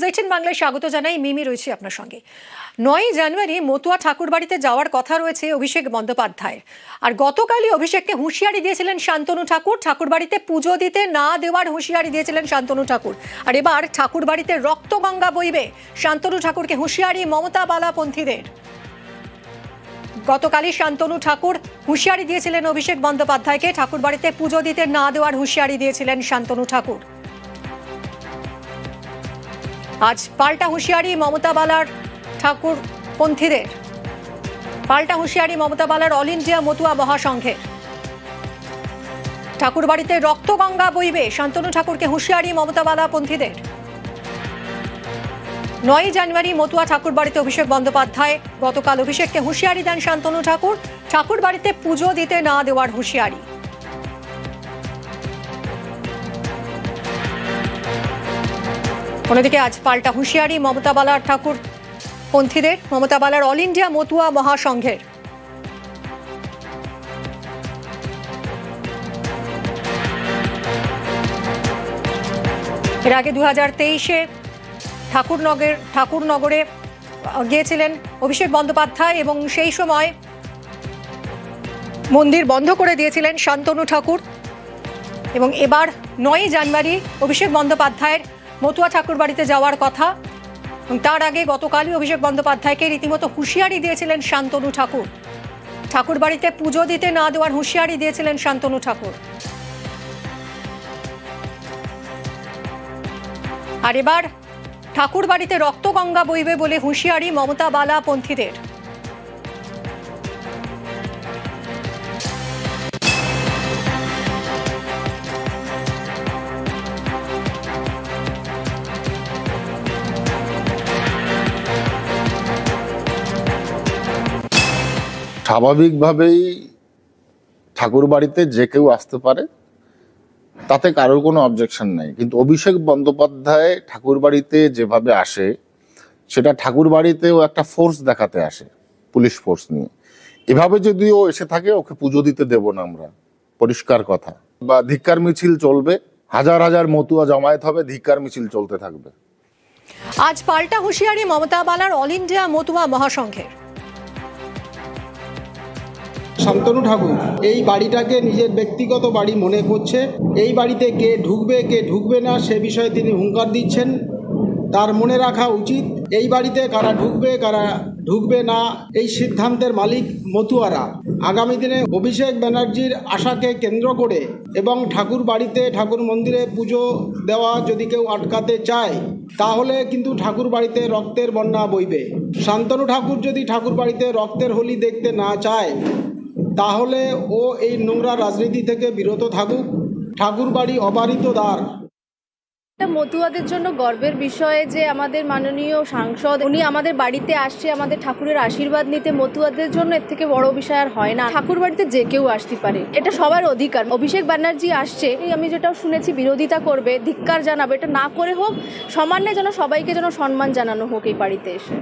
News 18 বাংলায় স্বাগত জানাই। মিমি রয়েছে আপনার সঙ্গে। 9 জানুয়ারি মতুয়া ঠাকুরবাড়িতে যাওয়ার কথা রয়েছে অভিষেক বন্দ্যোপাধ্যায়ের। আর গতকালই অভিষেককে হুঁশিয়ারি দিয়েছিলেন শান্তনু ঠাকুর। ঠাকুরবাড়িতে পুজো দিতে না দেওয়ার হুঁশিয়ারি দিয়েছিলেন শান্তনু ঠাকুর। আর এবার ঠাকুরবাড়িতে রক্তগঙ্গা বইবে, শান্তনু ঠাকুরকে হুঁশিয়ারি মমতা বালাপন্থীদের। গতকালই শান্তনু ঠাকুর হুঁশিয়ারি দিয়েছিলেন অভিষেক বন্দ্যোপাধ্যায়কে। ঠাকুরবাড়িতে পুজো দিতে না দেওয়ার হুঁশিয়ারি দিয়েছিলেন শান্তনু ঠাকুর। আজ পাল্টা হুঁশিয়ারি মমতা বালার ঠাকুর পন্থীদের, পাল্টা হুঁশিয়ারি মমতা বালার অল ইন্ডিয়া মতুয়া মহাসংঘের। ঠাকুরবাড়িতে রক্তগঙ্গা বইবে, শান্তনু ঠাকুরকে হুঁশিয়ারি মমতা বালা পন্থীদের। 9 জানুয়ারি মতুয়া ঠাকুরবাড়িতে অভিষেক বন্দ্যোপাধ্যায়। গতকাল অভিষেককে হুঁশিয়ারি দেন শান্তনু ঠাকুর। ঠাকুরবাড়িতে পুজো দিতে না দেওয়ার হুঁশিয়ারি। অন্যদিকে আজ পাল্টা হুঁশিয়ারি মমতা বালার ঠাকুর পন্থীদের, মমতা বালার অল ইন্ডিয়া মতুয়া মহাসংঘের। এর আগে 2023-এ ঠাকুরনগরে গিয়েছিলেন অভিষেক বন্দ্যোপাধ্যায় এবং সেই সময় মন্দির বন্ধ করে দিয়েছিলেন শান্তনু ঠাকুর। এবং এবার 9 জানুয়ারি অভিষেক বন্দ্যোপাধ্যায়ের মতুয়া ঠাকুরবাড়িতে যাওয়ার কথা। তার আগে গতকালই অভিষেক বন্দ্যোপাধ্যায়কে রীতিমতো হুঁশিয়ারি দিয়েছিলেন শান্তনু ঠাকুর। ঠাকুরবাড়িতে পুজো দিতে না দেওয়ার হুঁশিয়ারি দিয়েছিলেন শান্তনু ঠাকুর। আর এবার ঠাকুরবাড়িতে রক্তগঙ্গা বইবে বলে হুঁশিয়ারি মমতা বালা পন্থীদের। স্বাভাবিকভাবেই ঠাকুর বাড়িতে যে কেউ আসতে পারে, তাতে কারোর কোনো অবজেকশন নেই। কিন্তু অভিষেক বন্দ্যোপাধ্যায় ঠাকুর বাড়িতে যেভাবে আসে, সেটা ঠাকুর বাড়িতেও একটা ফোর্স দেখাতে আসে, পুলিশ ফোর্স নিয়ে। এভাবে যদি ও এসে থাকে, ওকে পুজো দিতে দেব না আমরা, পরিষ্কার কথা। বা ধিক্কার মিছিল চলবে, হাজার হাজার মতুয়া জমায়েত হবে, ধিক্কার মিছিল চলতে থাকবে। আজ পাল্টা হুঁশিয়ারি মমতা বালার অল ইন্ডিয়া মতুয়া মহাসংঘের। শান্তনু ঠাকুর এই বাড়িটাকে নিজের ব্যক্তিগত বাড়ি মনে করছে। এই বাড়িতে কে ঢুকবে না সে বিষয়ে তিনি হুঙ্কার দিচ্ছেন। তার মনে রাখা উচিত, এই বাড়িতে কারা ঢুকবে না এই সিদ্ধান্তের মালিক মতুয়ারা। আগামী দিনে অভিষেক ব্যানার্জির আশাকে কেন্দ্র করে এবং ঠাকুর বাড়িতে ঠাকুর মন্দিরে পুজো দেওয়া যদি কেউ আটকাতে চায়, তাহলে কিন্তু ঠাকুর বাড়িতে রক্তের বন্যা বইবে। শান্তনু ঠাকুর যদি ঠাকুর বাড়িতে রক্তের হোলি দেখতে না চায়, তাহলে ও এই নোংরা রাজনীতি থেকে বিরত থাকুক। ঠাকুর বাড়ি অবারিত দ্বার। মতুয়াদের জন্য গর্বের বিষয় যে আমাদের মাননীয় সাংসদ উনি আমাদের বাড়িতে আসছে আমাদের ঠাকুরের আশীর্বাদ নিতে। মতুয়াদের জন্য এর থেকে বড় বিষয় আর হয় না। ঠাকুর বাড়িতে যে কেউ আসতে পারে, এটা সবার অধিকার। অভিষেক ব্যানার্জি আসছে, আমি যেটা শুনেছি বিরোধিতা করবে, ধিক্কার জানাবে, এটা না করে হোক, সমানে যেন সবাইকে যেন সম্মান জানানো হোক এই বাড়িতে এসে।